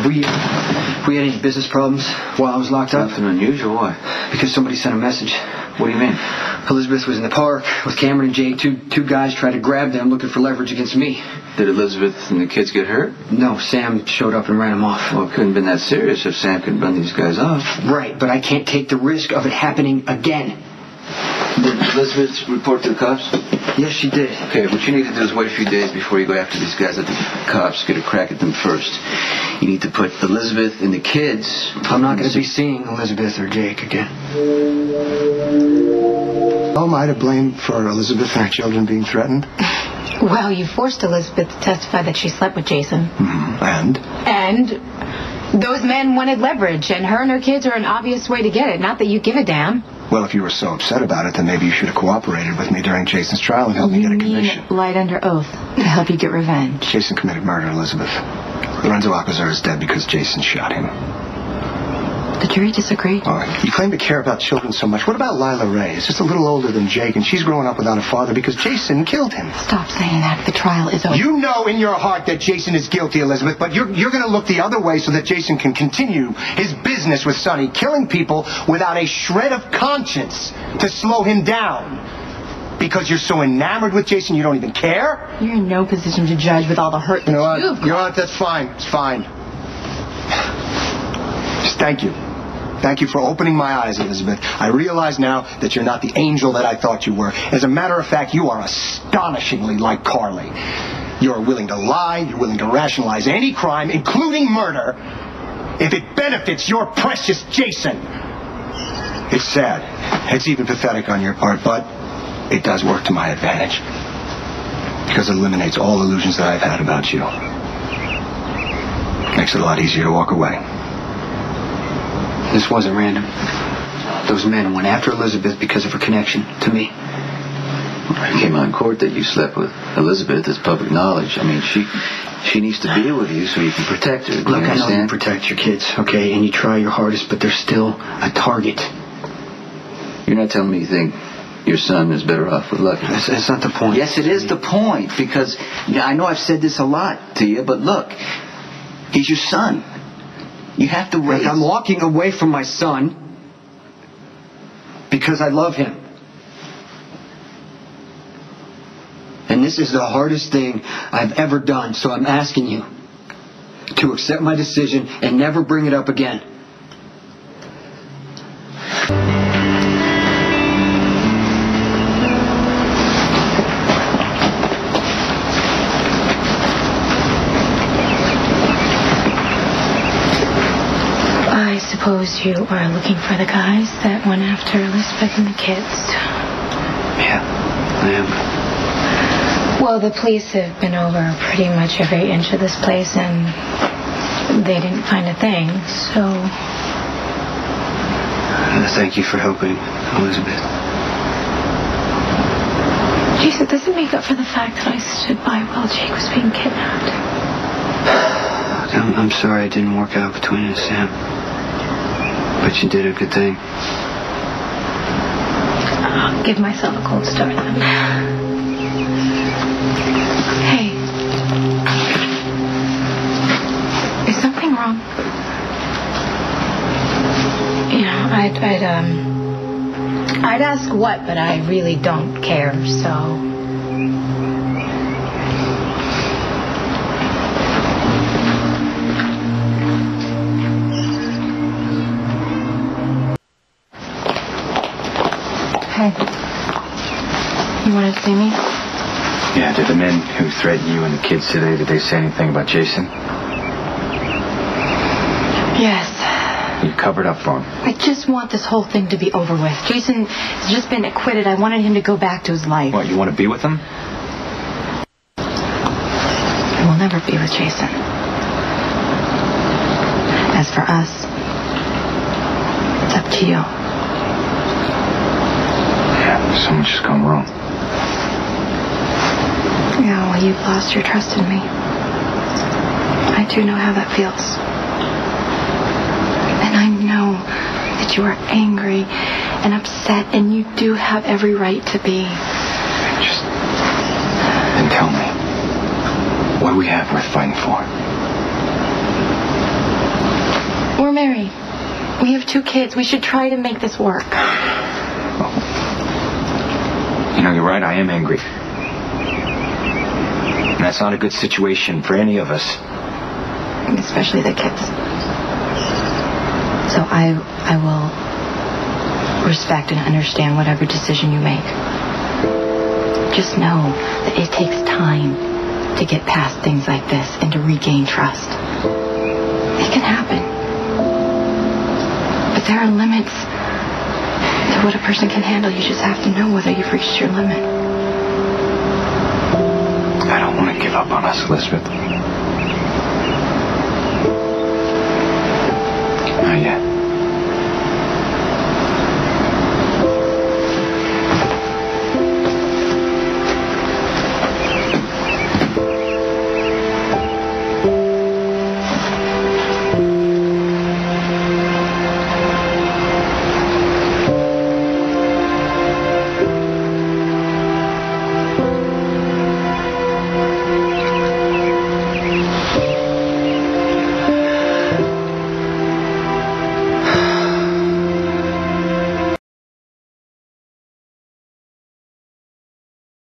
We had any business problems while I was locked up? Nothing unusual. Why? Because somebody sent a message. What do you mean? Elizabeth was in the park with Cameron and Jake. Two guys tried to grab them looking for leverage against me. Did Elizabeth and the kids get hurt? No, Sam showed up and ran them off. Well, it couldn't have been that serious if Sam could run these guys off. Right, but I can't take the risk of it happening again. Did Elizabeth report to the cops? Yes, she did. Okay, what you need to do is wait a few days before you go after these guys. Let the cops get a crack at them first. You need to put Elizabeth and the kids... I'm not going to be seeing Elizabeth or Jake again. How am I to blame for Elizabeth and her children being threatened? Well, you forced Elizabeth to testify that she slept with Jason. Mm-hmm. And those men wanted leverage, and her and her kids are an obvious way to get it. Not that you give a damn. Well, if you were so upset about it, then maybe you should have cooperated with me during Jason's trial and helped me get a conviction. You lied under oath to help you get revenge. Jason committed murder, Elizabeth. Lorenzo Alcazar is dead because Jason shot him. The jury disagreed. Oh, you claim to care about children so much. What about Lila Ray? She's just a little older than Jake, and she's growing up without a father because Jason killed him. Stop saying that. The trial is over. You know in your heart that Jason is guilty, Elizabeth, but you're going to look the other way so that Jason can continue his business with Sonny, killing people without a shred of conscience to slow him down. Because you're so enamored with Jason, you don't even care? You're in no position to judge with all the hurt that You know what? you've got. You know what? That's fine. It's fine. Just thank you. Thank you for opening my eyes, Elizabeth. I realize now that you're not the angel that I thought you were. As a matter of fact, you are astonishingly like Carly. You're willing to lie. You're willing to rationalize any crime, including murder, if it benefits your precious Jason. It's sad. It's even pathetic on your part, but it does work to my advantage. Because it eliminates all illusions that I've had about you. Makes it a lot easier to walk away. This wasn't random. Those men went after Elizabeth because of her connection to me. It came out in court that you slept with Elizabeth. It's public knowledge. I mean, she needs to be with you so you can protect her. Do Look, you I know you understand? protect your kids, okay, and you try your hardest, but they're still a target. You're not telling me you think your son is better off with Lucky. That's not the point. Yes, it is the point, because I know I've said this a lot to you, but look, he's your son. You have to raise... Look, I'm walking away from my son because I love him. And this is the hardest thing I've ever done, so I'm asking you to accept my decision and never bring it up again. I suppose you are looking for the guys that went after Elizabeth and the kids. Yeah, I am. Well, the police have been over pretty much every inch of this place, and they didn't find a thing, so... Thank you for helping, Elizabeth. Geez, it doesn't make up for the fact that I stood by while Jake was being kidnapped. I'm sorry it didn't work out between us, Sam. But you did a good thing. I'll give myself a cold start then. Hey. Is something wrong? You know, I'd ask what, but I really don't care, so... Hey. You wanted to see me? Yeah, did the men who threatened you and the kids today, did they say anything about Jason? Yes. You covered up for him. I just want this whole thing to be over with. Jason has just been acquitted. I wanted him to go back to his life. What, you want to be with him? I will never be with Jason. As for us, it's up to you. Yeah, so much has gone wrong. Yeah, well, you've lost your trust in me. I do know how that feels. And I know that you are angry and upset, and you do have every right to be. Just... Then tell me, what do we have worth fighting for? 2 kids. We should try to make this work. You know, you're right. I am angry. And that's not a good situation for any of us. Especially the kids. So I will respect and understand whatever decision you make. Just know that it takes time to get past things like this and to regain trust. It can happen. But there are limits to what a person can handle. You just have to know whether you've reached your limit. I don't want to give up on us, Elizabeth.